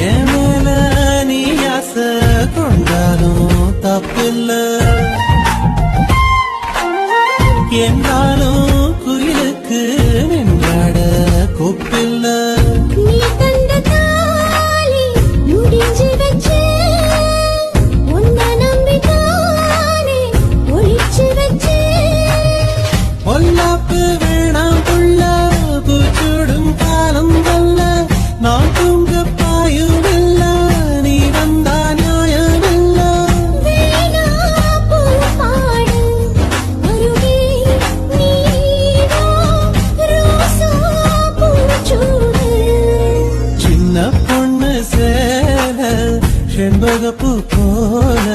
என் மேல நீ ஆசை கொண்டாலும் தப்பில்ல என்றாலும் குயிலுக்கு நின்றாட கொப்பில்ல நீ தந்த தாலி முடிஞ்சு வச்சு உன்னை நம்பித்தானே ஒழிச்சு வச்சு பொல்லாப்பு வேணாம் புள்ள பூச்சூடும் காலம் வல்ல நான் தூங்க பாயுமில்ல நீ வந்தா நியாயமில்ல வேணா பூ பாடு அருகே நீவா ரோசா பூச்சூடு சின்ன பொண்ணு சேல செண்பகப்பூ போல